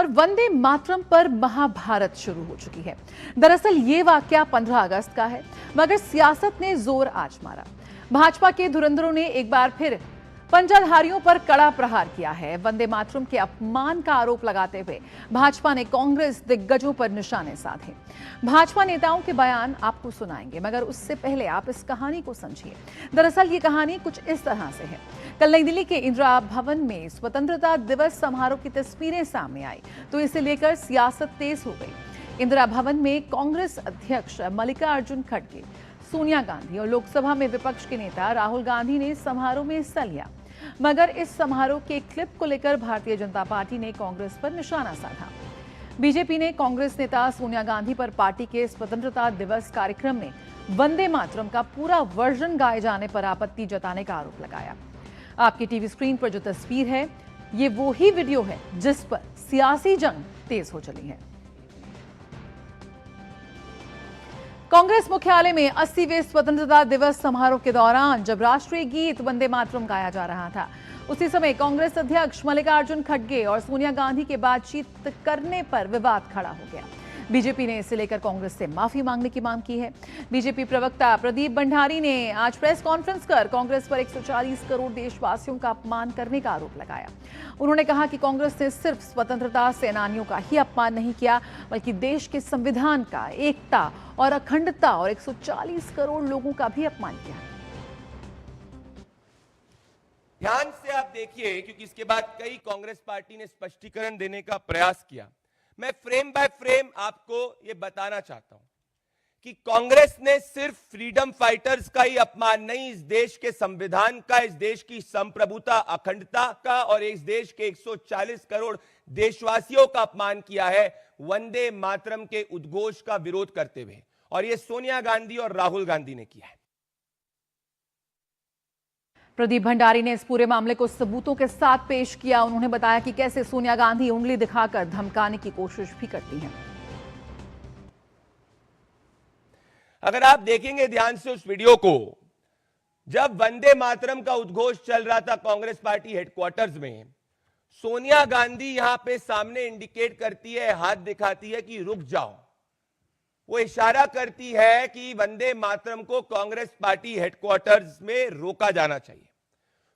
और वंदे मातरम पर महाभारत शुरू हो चुकी है। दरअसल ये वाकया 15 अगस्त का है, मगर सियासत ने जोर आज मारा। भाजपा के धुरंधरों ने एक बार फिर पंजाधारियों पर कड़ा प्रहार किया है। वंदे मातरम के अपमान का आरोप लगाते हुए भाजपा ने कांग्रेस दिग्गजों पर निशाने साधे। भाजपा नेताओं के बयान आपको सुनाएंगे, मगर उससे पहले आप इस कहानी को समझिए। दरअसल ये कहानी कुछ इस तरह से है। कल नई दिल्ली के इंदिरा भवन में स्वतंत्रता दिवस समारोह की तस्वीरें सामने आई तो इसे लेकर सियासत तेज हो गई। इंदिरा भवन में कांग्रेस अध्यक्ष मल्लिकार्जुन खड़गे, सोनिया गांधी और लोकसभा में विपक्ष के नेता राहुल गांधी ने समारोह में हिस्सा लिया। मगर इस समारोह के क्लिप को लेकर भारतीय जनता पार्टी ने कांग्रेस पर निशाना साधा। बीजेपी ने कांग्रेस नेता सोनिया गांधी पर पार्टी के स्वतंत्रता दिवस कार्यक्रम में वंदे मातरम का पूरा वर्जन गाए जाने पर आपत्ति जताने का आरोप लगाया। आपकी टीवी स्क्रीन पर जो तस्वीर है, ये वो ही वीडियो है जिस पर सियासी जंग तेज हो चली है। कांग्रेस मुख्यालय में 80वें स्वतंत्रता दिवस समारोह के दौरान जब राष्ट्रीय गीत वंदे मातरम गाया जा रहा था, उसी समय कांग्रेस अध्यक्ष मल्लिकार्जुन खड़गे और सोनिया गांधी के बातचीत करने पर विवाद खड़ा हो गया। बीजेपी ने इसे लेकर कांग्रेस से माफी मांगने की मांग की है। बीजेपी प्रवक्ता प्रदीप भंडारी ने आज प्रेस कॉन्फ्रेंस कर कांग्रेस पर 140 करोड़ देशवासियों का अपमान करने का आरोप लगाया। उन्होंने कहा कि कांग्रेस ने सिर्फ स्वतंत्रता सेनानियों का ही अपमान नहीं किया, बल्कि देश के संविधान का, एकता और अखंडता और 140 करोड़ लोगों का भी अपमान किया। ध्यान से आप देखिए, क्योंकि इसके बाद कई कांग्रेस पार्टी ने स्पष्टीकरण देने का प्रयास किया। मैं फ्रेम बाय फ्रेम आपको यह बताना चाहता हूं कि कांग्रेस ने सिर्फ फ्रीडम फाइटर्स का ही अपमान नहीं, इस देश के संविधान का, इस देश की संप्रभुता, अखंडता का और इस देश के 140 करोड़ देशवासियों का अपमान किया है वंदे मातरम के उद्घोष का विरोध करते हुए। और यह सोनिया गांधी और राहुल गांधी ने किया है। प्रदीप भंडारी ने इस पूरे मामले को सबूतों के साथ पेश किया। उन्होंने बताया कि कैसे सोनिया गांधी उंगली दिखाकर धमकाने की कोशिश भी करती हैं। अगर आप देखेंगे ध्यान से उस वीडियो को, जब वंदे मातरम का उद्घोष चल रहा था कांग्रेस पार्टी हेडक्वार्टर्स में, सोनिया गांधी यहां पे सामने इंडिकेट करती है, हाथ दिखाती है कि रुक जाओ। वो इशारा करती है कि वंदे मातरम को कांग्रेस पार्टी हेडक्वार्टर्स में रोका जाना चाहिए।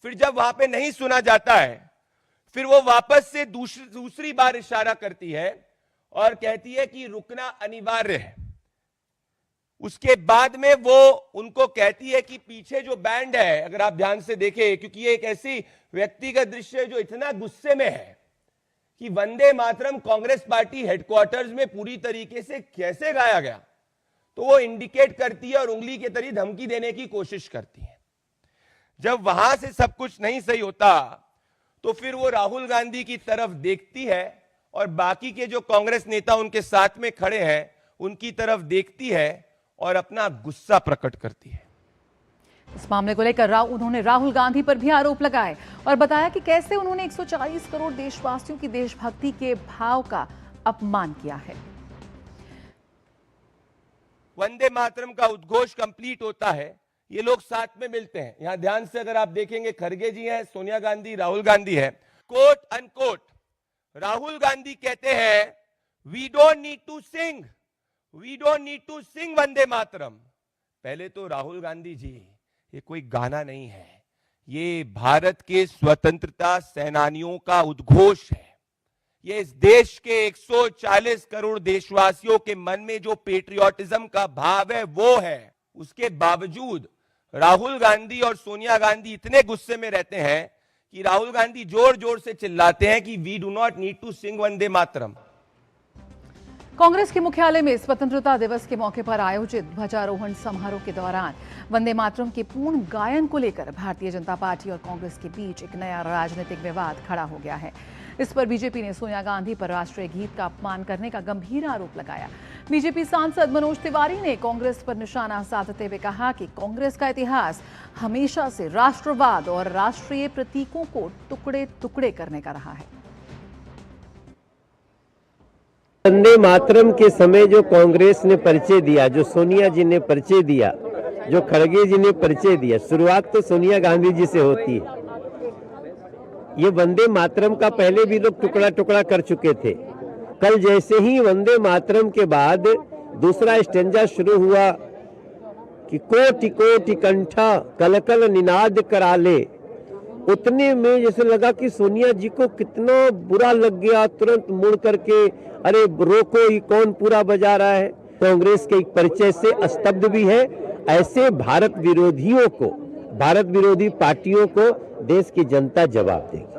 फिर जब वहां पे नहीं सुना जाता है, फिर वो वापस से दूसरी बार इशारा करती है और कहती है कि रुकना अनिवार्य है। उसके बाद में वो उनको कहती है कि पीछे जो बैंड है, अगर आप ध्यान से देखें, क्योंकि ये एक ऐसी व्यक्ति का दृश्य है जो इतना गुस्से में है कि वंदे मातरम कांग्रेस पार्टी हेडक्वार्टर्स में पूरी तरीके से कैसे गाया गया, तो वो इंडिकेट करती है और उंगली के तरीके धमकी देने की कोशिश करती है। जब वहां से सब कुछ नहीं सही होता तो फिर वो राहुल गांधी की तरफ देखती है और बाकी के जो कांग्रेस नेता उनके साथ में खड़े हैं उनकी तरफ देखती है और अपना गुस्सा प्रकट करती है। इस मामले को लेकर उन्होंने राहुल गांधी पर भी आरोप लगाए और बताया कि कैसे उन्होंने 140 करोड़ देशवासियों की देशभक्ति के भाव का अपमान किया है। वंदे मातरम का उद्घोष कंप्लीट होता है, ये लोग साथ में मिलते हैं। यहां ध्यान से अगर आप देखेंगे, खड़गे जी हैं, सोनिया गांधी, राहुल गांधी है। कोट अनकोट राहुल गांधी कहते हैं, we don't need to sing, we don't need to sing Vande Mataram. पहले तो राहुल गांधी जी, ये कोई गाना नहीं है, ये भारत के स्वतंत्रता सेनानियों का उद्घोष है। ये इस देश के 140 करोड़ देशवासियों के मन में जो पेट्रियोटिज्म का भाव है वो है। उसके बावजूद राहुल गांधी और सोनिया गांधी इतने गुस्से में रहते हैं कि राहुल गांधी जोर जोर से चिल्लाते हैं कि we do not need to sing Vande Mataram. Congress के मुख्यालय में स्वतंत्रता दिवस के मौके पर आयोजित ध्वजारोहण समारोह के दौरान वंदे मातरम के पूर्ण गायन को लेकर भारतीय जनता पार्टी और कांग्रेस के बीच एक नया राजनीतिक विवाद खड़ा हो गया है। इस पर बीजेपी ने सोनिया गांधी पर राष्ट्रीय गीत का अपमान करने का गंभीर आरोप लगाया। बीजेपी सांसद मनोज तिवारी ने कांग्रेस पर निशाना साधते हुए कहा कि कांग्रेस का इतिहास हमेशा से राष्ट्रवाद और राष्ट्रीय प्रतीकों को टुकड़े टुकड़े करने का रहा है। वंदे मातरम के समय जो कांग्रेस ने परिचय दिया, जो सोनिया जी ने परिचय दिया, जो खड़गे जी ने परिचय दिया, शुरुआत तो सोनिया गांधी जी से होती है। ये वंदे मातरम का पहले भी लोग टुकड़ा टुकड़ा कर चुके थे। कल जैसे ही वंदे मातरम के बाद दूसरा स्टेंजा शुरू हुआ कि कोटि कोटि कंठा कल कल निनाद करा ले, उतने में जैसे लगा कि सोनिया जी को कितना बुरा लग गया। तुरंत मुड़ करके अरे रोको, ये कौन पूरा बजा रहा है। कांग्रेस के एक परिचय से स्तब्ध भी है। ऐसे भारत विरोधियों को, भारत विरोधी पार्टियों को देश की जनता जवाब देगी।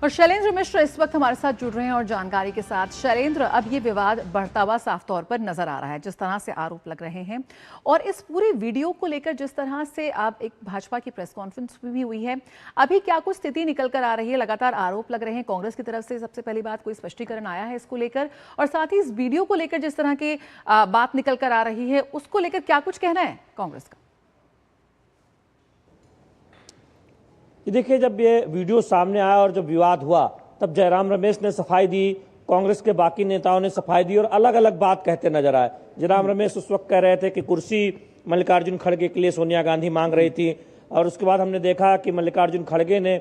और शैलेंद्र मिश्र इस वक्त हमारे साथ जुड़ रहे हैं और जानकारी के साथ। शैलेंद्र, अब ये विवाद बढ़ता हुआ साफ तौर पर नजर आ रहा है, जिस तरह से आरोप लग रहे हैं, और इस पूरी वीडियो को लेकर जिस तरह से आप एक भाजपा की प्रेस कॉन्फ्रेंस भी हुई है, अभी क्या कुछ स्थिति निकल कर आ रही है? लगातार आरोप लग रहे हैं कांग्रेस की तरफ से। सबसे पहली बात, कोई स्पष्टीकरण आया है इसको लेकर? और साथ ही इस वीडियो को लेकर जिस तरह की बात निकल कर आ रही है, उसको लेकर क्या कुछ कहना है कांग्रेस का? देखिए, जब ये वीडियो सामने आया और जब विवाद हुआ, तब जयराम रमेश ने सफाई दी, कांग्रेस के बाकी नेताओं ने सफाई दी और अलग अलग बात कहते नजर आए। जयराम रमेश उस वक्त कह रहे थे कि कुर्सी मल्लिकार्जुन खड़गे के लिए सोनिया गांधी मांग रही थी, और उसके बाद हमने देखा कि मल्लिकार्जुन खड़गे ने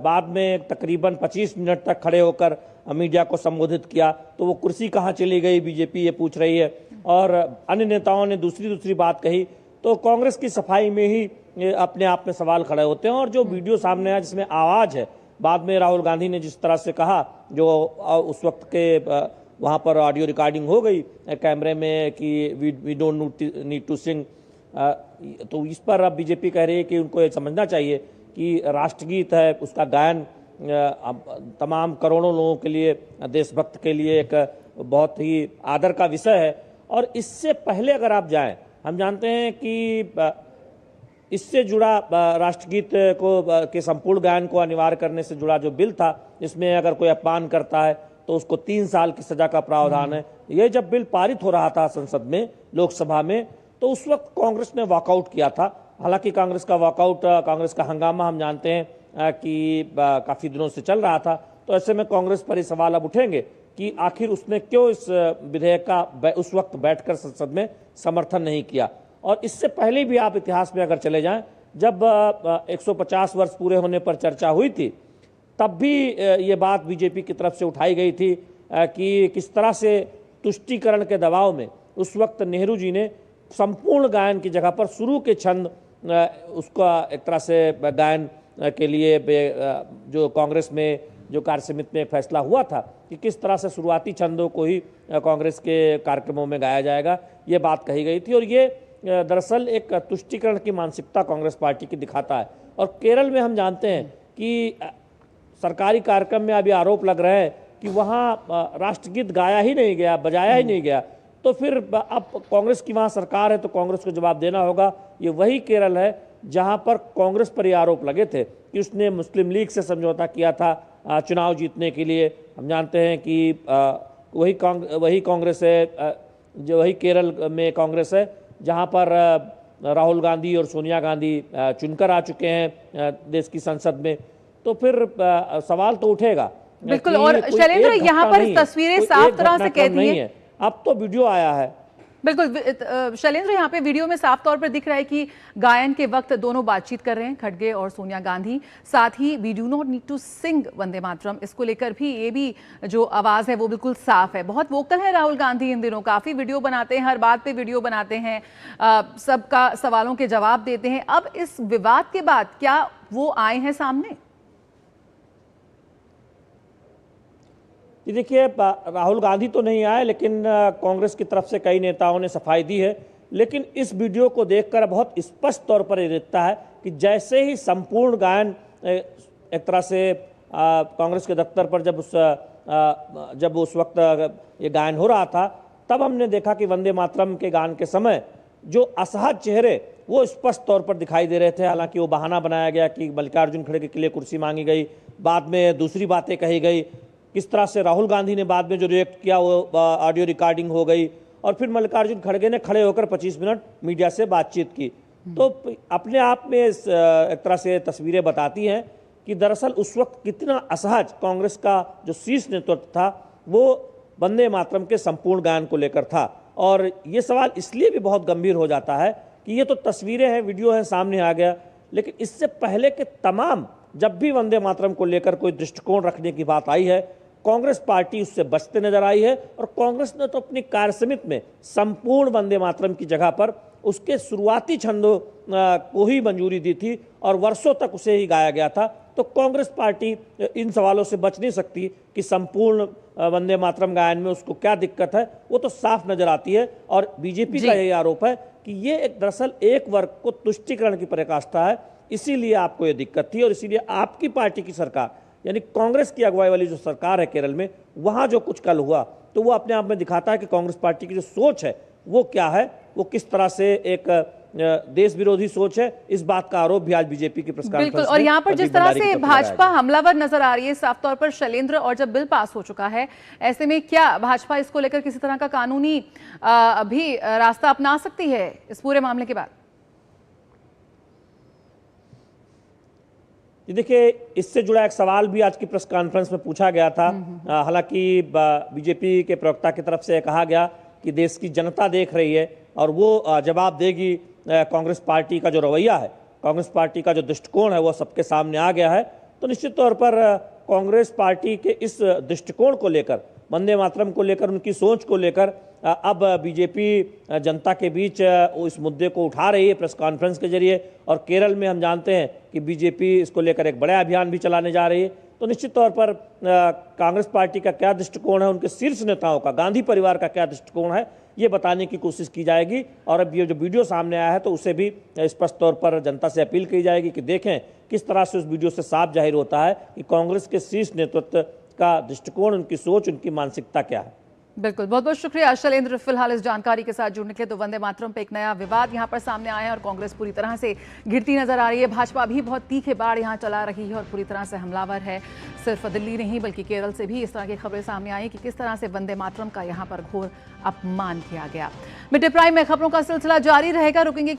बाद में तकरीबन 25 मिनट तक खड़े होकर मीडिया को संबोधित किया। तो वो कुर्सी कहाँ चली गई, बीजेपी ये पूछ रही है, और अन्य नेताओं ने दूसरी बात कही। तो कांग्रेस की सफाई में ही अपने आप में सवाल खड़े होते हैं। और जो वीडियो सामने आया जिसमें आवाज है, बाद में राहुल गांधी ने जिस तरह से कहा, जो उस वक्त के वहां पर ऑडियो रिकॉर्डिंग हो गई कैमरे में कि we don't need to sing, तो इस पर अब बीजेपी कह रही है कि उनको ये समझना चाहिए कि राष्ट्रगीत है, उसका गायन तमाम करोड़ों लोगों के लिए, देशभक्त के लिए एक बहुत ही आदर का विषय है। और इससे पहले अगर आप जाएं, हम जानते हैं कि इससे जुड़ा राष्ट्रगीत को के संपूर्ण गायन को अनिवार्य करने से जुड़ा जो बिल था, जिसमें अगर कोई अपमान करता है तो उसको 3 साल की सजा का प्रावधान है। ये जब बिल पारित हो रहा था संसद में, लोकसभा में, तो उस वक्त कांग्रेस ने वॉकआउट किया था। हालांकि कांग्रेस का वॉकआउट, कांग्रेस का हंगामा हम जानते हैं कि काफी दिनों से चल रहा था। तो ऐसे में कांग्रेस पर ये सवाल अब उठेंगे कि आखिर उसने क्यों इस विधेयक का उस वक्त बैठकर संसद में समर्थन नहीं किया। और इससे पहले भी आप इतिहास में अगर चले जाएं, जब 150 वर्ष पूरे होने पर चर्चा हुई थी, तब भी ये बात बीजेपी की तरफ से उठाई गई थी कि किस तरह से तुष्टीकरण के दबाव में उस वक्त नेहरू जी ने संपूर्ण गायन की जगह पर शुरू के छंद उसका एक तरह से गायन के लिए जो कांग्रेस में जो कार्य समिति में फैसला हुआ था कि किस तरह से शुरुआती छंदों को ही कांग्रेस के कार्यक्रमों में गाया जाएगा, ये बात कही गई थी। और ये दरअसल एक तुष्टीकरण की मानसिकता कांग्रेस पार्टी की दिखाता है। और केरल में हम जानते हैं कि सरकारी कार्यक्रम में अभी आरोप लग रहे हैं कि वहाँ राष्ट्रगीत गाया ही नहीं गया, बजाया ही नहीं गया। तो फिर अब कांग्रेस की वहाँ सरकार है तो कांग्रेस को जवाब देना होगा। ये वही केरल है जहाँ पर कांग्रेस पर ये आरोप लगे थे कि उसने मुस्लिम लीग से समझौता किया था चुनाव जीतने के लिए। हम जानते हैं कि वही कांग्रेस है, जो वही केरल में कांग्रेस है जहां पर राहुल गांधी और सोनिया गांधी चुनकर आ चुके हैं देश की संसद में। तो फिर सवाल तो उठेगा। बिल्कुल। और शैलेंद्र, यहाँ पर तस्वीरें साफ तरह से कहती हैं। अब तो वीडियो आया है। बिल्कुल शैलेंद्र, यहाँ पे वीडियो में साफ तौर पर दिख रहा है कि गायन के वक्त दोनों बातचीत कर रहे हैं, खड़गे और सोनिया गांधी। साथ ही we do not need to sing Vande Mataram, इसको लेकर भी ये भी जो आवाज है वो बिल्कुल साफ है। बहुत वोकल है राहुल गांधी इन दिनों, काफी वीडियो बनाते हैं, हर बात पे वीडियो बनाते हैं, सबका सवालों के जवाब देते हैं। अब इस विवाद के बाद क्या वो आए हैं सामने? देखिए, राहुल गांधी तो नहीं आए, लेकिन कांग्रेस की तरफ से कई नेताओं ने सफाई दी है। लेकिन इस वीडियो को देखकर बहुत स्पष्ट तौर पर ये दिखता है कि जैसे ही संपूर्ण गायन एक तरह से कांग्रेस के दफ्तर पर जब उस वक्त ये गायन हो रहा था, तब हमने देखा कि वंदे मातरम के गान के समय जो असहज चेहरे वो स्पष्ट तौर पर दिखाई दे रहे थे। हालांकि वो बहाना बनाया गया कि मल्लिकार्जुन खड़गे के लिए कुर्सी मांगी गई, बाद में दूसरी बातें कही गई। किस तरह से राहुल गांधी ने बाद में जो रिएक्ट किया वो ऑडियो रिकॉर्डिंग हो गई, और फिर मल्लिकार्जुन खड़गे ने खड़े होकर 25 मिनट मीडिया से बातचीत की। तो अपने आप में एक तरह से तस्वीरें बताती हैं कि दरअसल उस वक्त कितना असहज कांग्रेस का जो शीर्ष नेतृत्व था वो वंदे मातरम के संपूर्ण गायन को लेकर था। और ये सवाल इसलिए भी बहुत गंभीर हो जाता है कि ये तो तस्वीरें हैं, वीडियो है, सामने आ गया, लेकिन इससे पहले के तमाम जब भी वंदे मातरम को लेकर कोई दृष्टिकोण रखने की बात आई है, कांग्रेस पार्टी उससे बचते नजर आई है। और कांग्रेस ने तो अपनी कार्यसमिति में संपूर्ण वंदे मातरम की जगह पर उसके शुरुआती छंदों को ही मंजूरी दी थी और वर्षों तक उसे ही गाया गया था। तो कांग्रेस पार्टी इन सवालों से बच नहीं सकती कि संपूर्ण वंदे मातरम गायन में उसको क्या दिक्कत है, वो तो साफ नजर आती है। और बीजेपी का यही आरोप है कि ये एक दरअसल एक वर्ग को तुष्टीकरण की पराकाष्ठा है, इसीलिए आपको ये दिक्कत थी। और इसीलिए आपकी पार्टी की सरकार यानी कांग्रेस की अगुवाई वाली जो सरकार है केरल में, वहां जो कुछ कल हुआ तो वो अपने आप में दिखाता है कि कांग्रेस पार्टी की जो सोच है वो क्या है, वो किस तरह से एक देश विरोधी सोच है। इस बात का आरोप भी आज बीजेपी की प्रेस कॉन्फ्रेंस बिल्कुल। और यहाँ पर जिस तरह से भाजपा हमलावर नजर आ रही है साफ तौर पर शैलेंद्र, और जब बिल पास हो चुका है ऐसे में क्या भाजपा इसको लेकर किसी तरह का कानूनी भी रास्ता अपना सकती है इस पूरे मामले के बाद? देखिए, इससे जुड़ा एक सवाल भी आज की प्रेस कॉन्फ्रेंस में पूछा गया था। हालांकि बीजेपी के प्रवक्ता की तरफ से कहा गया कि देश की जनता देख रही है और वो जवाब देगी। कांग्रेस पार्टी का जो रवैया है, कांग्रेस पार्टी का जो दृष्टिकोण है वो सबके सामने आ गया है। तो निश्चित तौर पर कांग्रेस पार्टी के इस दृष्टिकोण को लेकर, वंदे मातरम को लेकर, उनकी सोच को लेकर अब बीजेपी जनता के बीच इस मुद्दे को उठा रही है प्रेस कॉन्फ्रेंस के जरिए। और केरल में हम जानते हैं कि बीजेपी इसको लेकर एक बड़ा अभियान भी चलाने जा रही है। तो निश्चित तौर पर कांग्रेस पार्टी का क्या दृष्टिकोण है, उनके शीर्ष नेताओं का, गांधी परिवार का क्या दृष्टिकोण है, ये बताने की कोशिश की जाएगी। और अब ये जो वीडियो सामने आया है तो उसे भी स्पष्ट तौर पर जनता से अपील की जाएगी कि देखें किस तरह से उस वीडियो से साफ जाहिर होता है कि कांग्रेस के शीर्ष नेतृत्व का दृष्टिकोण, उनकी सोच, उनकी मानसिकता क्या है। बिल्कुल, बहुत बहुत शुक्रिया शैलेंद्र फिलहाल इस जानकारी के साथ जुड़ने के लिए। तो वंदे मातरम पे एक नया विवाद यहां पर सामने आया है और कांग्रेस पूरी तरह से घिरती नजर आ रही है। भाजपा भी बहुत तीखे बाढ़ यहां चला रही है और पूरी तरह से हमलावर है। सिर्फ दिल्ली नहीं बल्कि केरल से भी इस तरह की खबरें सामने आई कि किस तरह से वंदे मातरम का यहां पर घोर अपमान किया गया। मिड डे प्राइम में खबरों का सिलसिला जारी रहेगा, रुकेंगे